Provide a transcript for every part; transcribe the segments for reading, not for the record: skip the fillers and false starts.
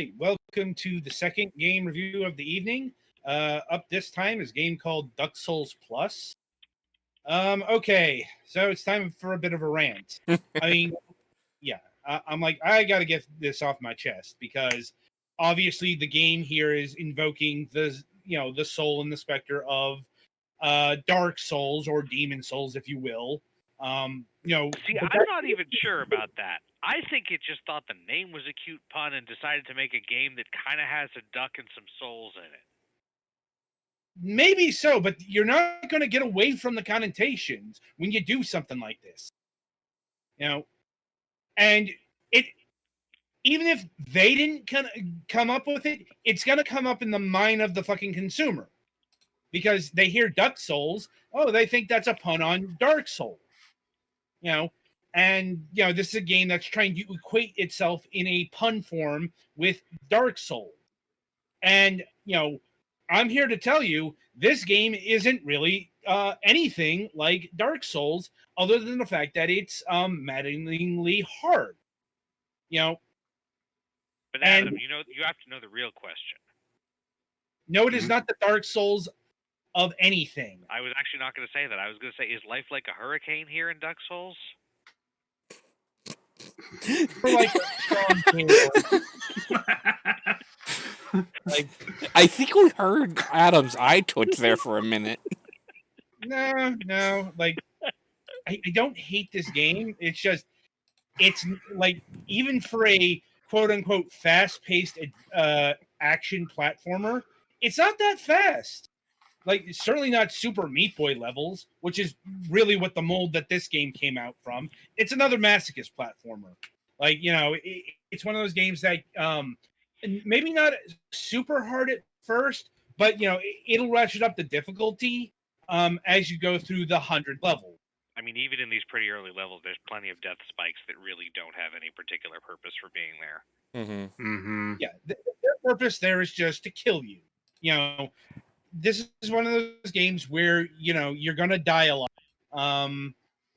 right, welcome to the second game review of the evening. Up this time is a game called Duck Souls Plus. Okay, so it's time for a bit of a rant. I mean, yeah, I'm like, I gotta get this off my chest because obviously the game here is invoking the soul and the specter of Dark Souls or Demon Souls, if you will. See, But I'm not even sure about that. I think it just thought the name was a cute pun and decided to make a game that kind of has a duck and some souls in it. maybe so, but you're not going to get away from the connotations when you do something like this. And it even if they didn't come up with it, it's going to come up in the mind of the fucking consumer because they hear Duck Souls, oh, they think that's a pun on Dark Souls. And this is a game that's trying to equate itself in a pun form with Dark Souls. And I'm here to tell you this game isn't really anything like Dark Souls, other than the fact that it's maddeningly hard. But And Adam, you have to know the real question. no, it is not the Dark Souls of anything. I was actually not going to say that. I was going to say, is life like a hurricane here in Duck Souls? Like I think we heard Adam's eye twitch there for a minute. No. Like, I don't hate this game. It's just, it's like, even for a quote unquote fast paced action platformer, it's not that fast. Like, it's certainly not Super Meat Boy levels, which is really what the mold that this game came out from. It's another masochist platformer. Like, it's one of those games that maybe not super hard at first, but it'll ratchet up the difficulty as you go through the 100 levels. I mean, even in these pretty early levels, there's plenty of death spikes that really don't have any particular purpose for being there. Yeah, their purpose there is just to kill you. This is one of those games where you're gonna die a lot.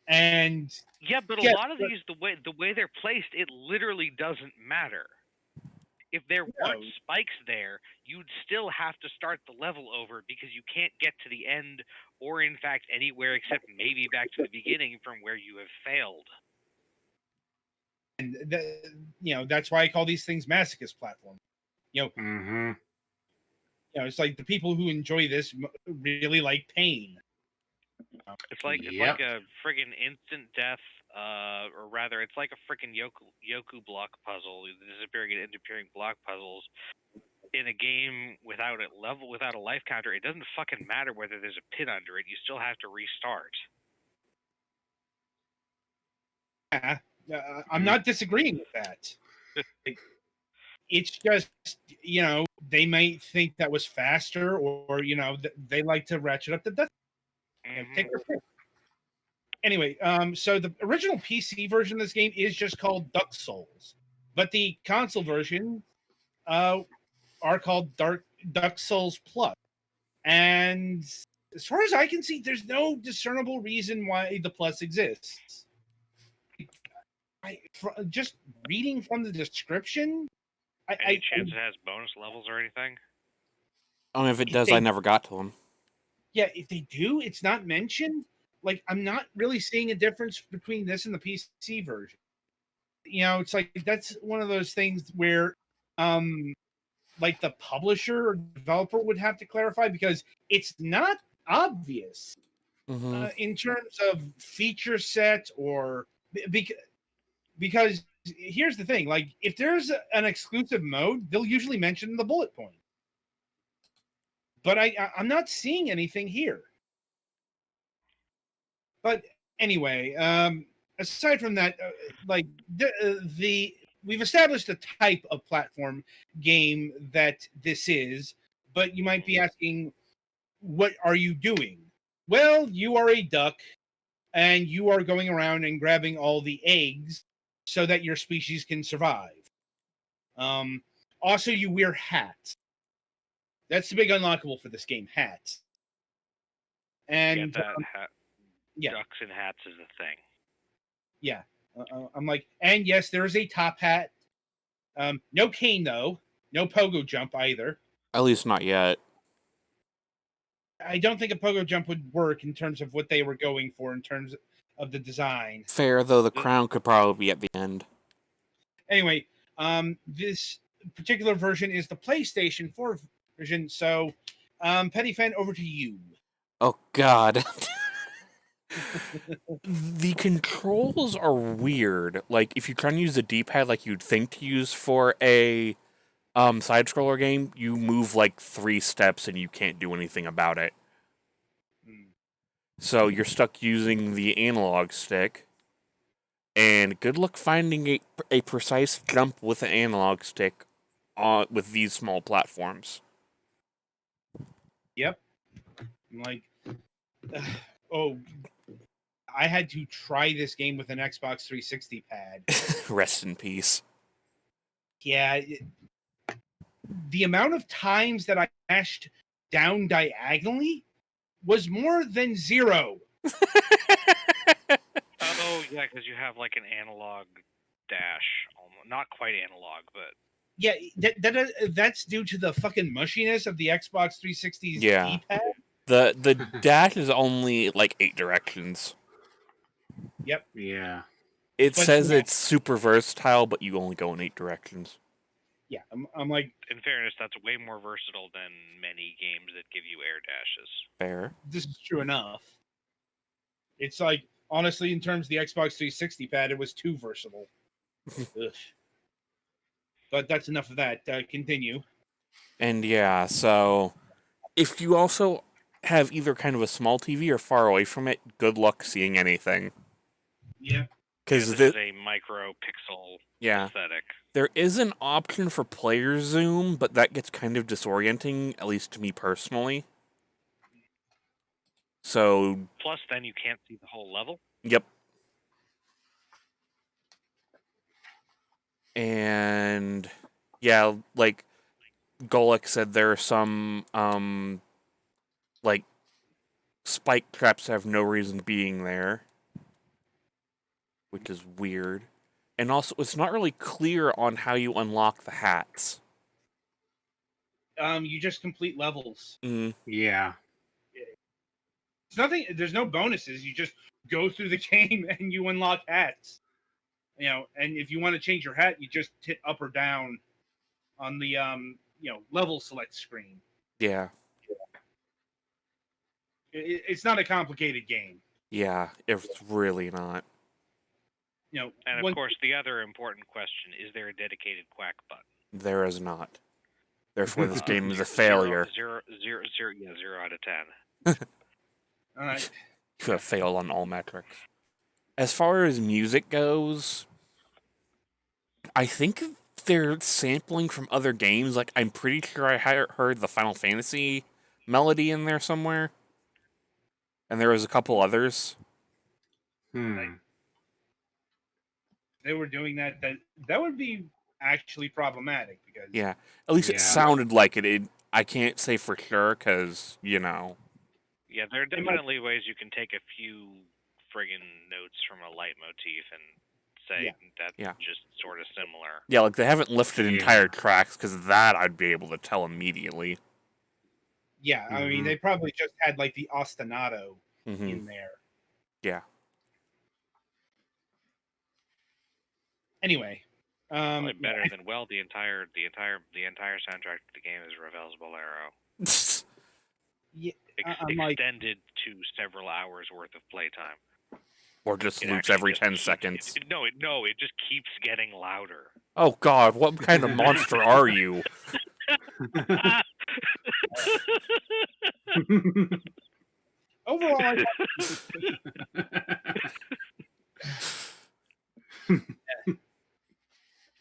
And yeah, but a lot of these, the way they're placed, it literally doesn't matter. If there weren't spikes there, you'd still have to start the level over because you can't get to the end or, in fact, anywhere except maybe back to the beginning from where you have failed. And that's why I call these things masochist platforms. It's like the people who enjoy this really like pain. It's like a friggin' instant death, or rather, it's like a friggin' Yoku block puzzle, disappearing and disappearing block puzzles in a game without a life counter. It doesn't fucking matter whether there's a pin under it. You still have to restart. Yeah, I'm not disagreeing with that. It's just, they might think that was faster, or they like to ratchet up the death. Take their pick. Anyway, so the original PC version of this game is just called Duck Souls, but the console version are called Duck Souls Plus. And as far as I can see, there's no discernible reason why the Plus exists. Just reading from the description, Any chance it has bonus levels or anything? If it does, I never got to them. Yeah, if they do, it's not mentioned. Like, I'm not really seeing a difference between this and the PC version. It's like, that's one of those things where, like, the publisher or developer would have to clarify, because it's not obvious in terms of feature set, or because here's the thing, like, if there's an exclusive mode, they'll usually mention the bullet point. But I'm not seeing anything here. But anyway, aside from that, like we've established a type of platform game that this is, but you might be asking, what are you doing? Well, you are a duck, and you are going around and grabbing all the eggs so that your species can survive. Also, you wear hats. That's the big unlockable for this game, hats. And get that hat. Yeah. Ducks and hats is a thing. Yeah. I'm like, and yes, there is a top hat. No cane, though. No pogo jump either. At least not yet. I don't think a pogo jump would work in terms of what they were going for in terms of the design. Fair, though the crown could probably be at the end. Anyway, this particular version is the PlayStation 4 version. So, Petty Fan, over to you. Oh, God. The controls are weird. Like, if you try and use the D-pad like you'd think to use for a side-scroller game, you move like 3 steps and you can't do anything about it. So you're stuck using the analog stick. And good luck finding a precise jump with an analog stick with these small platforms. Yep. I'm like, oh, I had to try this game with an Xbox 360 pad. Rest in peace. Yeah. The amount of times that I dashed down diagonally was more than 0. Oh, yeah, because you have like an analog dash. Not quite analog, but... Yeah, that's due to the fucking mushiness of the Xbox 360's D-pad. The dash is only like 8 directions. Yep. Yeah. It says it's super versatile, but you only go in 8 directions. Yeah, I'm like... In fairness, that's way more versatile than many games that give you air dashes. Fair. This is true enough. It's like, honestly, in terms of the Xbox 360 pad, it was too versatile. But that's enough of that. Continue. And yeah, so if you also have either kind of a small TV or far away from it, good luck seeing anything. Yeah. Because this is a micro pixel aesthetic. There is an option for player zoom, but that gets kind of disorienting, at least to me personally. So... Plus, then you can't see the whole level? Yep. And... yeah, like Golek said, there are some, like, spike traps that have no reason being there. Which is weird. And also, it's not really clear on how you unlock the hats. You just complete levels. Yeah. There's no bonuses. You just go through the game and you unlock hats. You know, and if you want to change your hat, you just hit up or down on the level select screen. Yeah. It's not a complicated game. Yeah, it's really not. You know, and of course, the other important question, is there a dedicated quack button? There is not. Therefore, this game is a failure. 0 out of 10. All right. You have failed on all metrics. As far as music goes, I think they're sampling from other games. Like, I'm pretty sure I heard the Final Fantasy melody in there somewhere. And there was a couple others. They were doing that would be actually problematic because at least it sounded like it. I can't say for sure because Yeah, there are definitely ways you can take a few friggin' notes from a leitmotif and say that's just sort of similar. Yeah, like they haven't lifted entire tracks because that I'd be able to tell immediately. Yeah, I mean they probably just had like the ostinato in there. Yeah. Anyway, probably better than the entire soundtrack to the game is Ravel's Bolero. Extended to several hours worth of playtime. Or just loops every 10 seconds. No, it just keeps getting louder. Oh God, what kind of monster are you? Overall,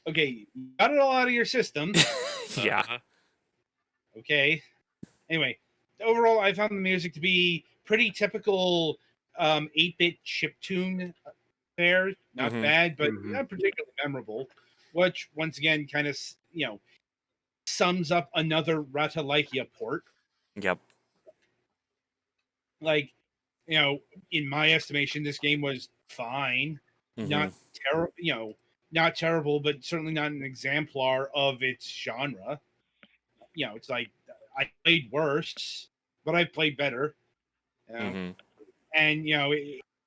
okay, you got it all out of your system. Yeah. Okay. Anyway, overall, I found the music to be pretty typical 8-bit chiptune there. Not bad, but not particularly memorable. Which, once again, kind of, sums up another Ratalaika port. Yep. Like, in my estimation, this game was fine. Not terrible, but certainly not an exemplar of its genre. it's like I played worse, but I played better. You know? Mm-hmm. And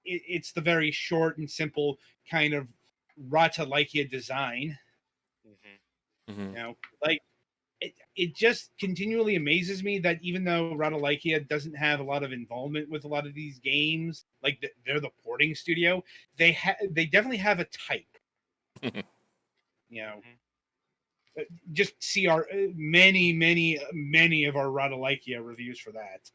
it's the very short and simple kind of Rata Lykia design. Mm-hmm. Like it just continually amazes me that even though Rata Lykia doesn't have a lot of involvement with a lot of these games, like they're the porting studio, they definitely have a type. you know, just see our many of our Rata Lykia reviews for that.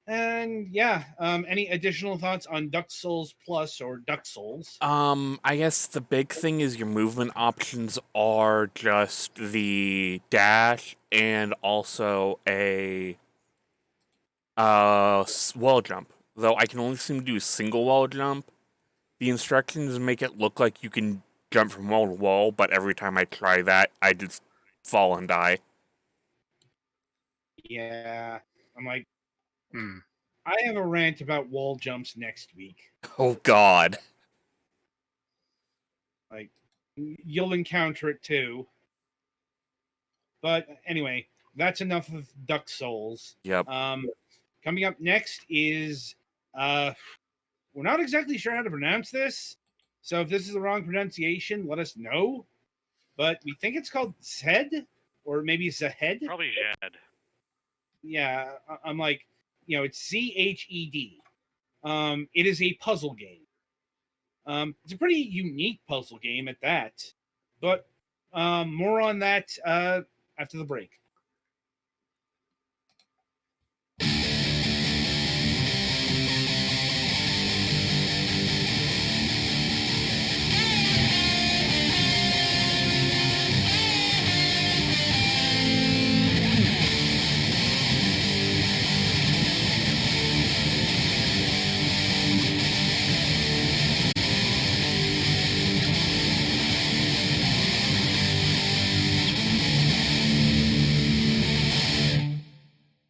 And yeah, any additional thoughts on Duck Souls Plus or Duck Souls? I guess the big thing is your movement options are just the dash and also a wall jump. Though I can only seem to do a single wall jump. The instructions make it look like you can jump from wall to wall, but every time I try that, I just fall and die. Yeah, I'm like, I have a rant about wall jumps next week. Oh God. Like, you'll encounter it too. But anyway, that's enough of Duck Souls. Yep. Coming up next is we're not exactly sure how to pronounce this. So if this is the wrong pronunciation, let us know. But we think it's called Zed or maybe Zahed. Probably Zed. Yeah, I'm like, it's Ched. It is a puzzle game. It's a pretty unique puzzle game at that. But more on that after the break.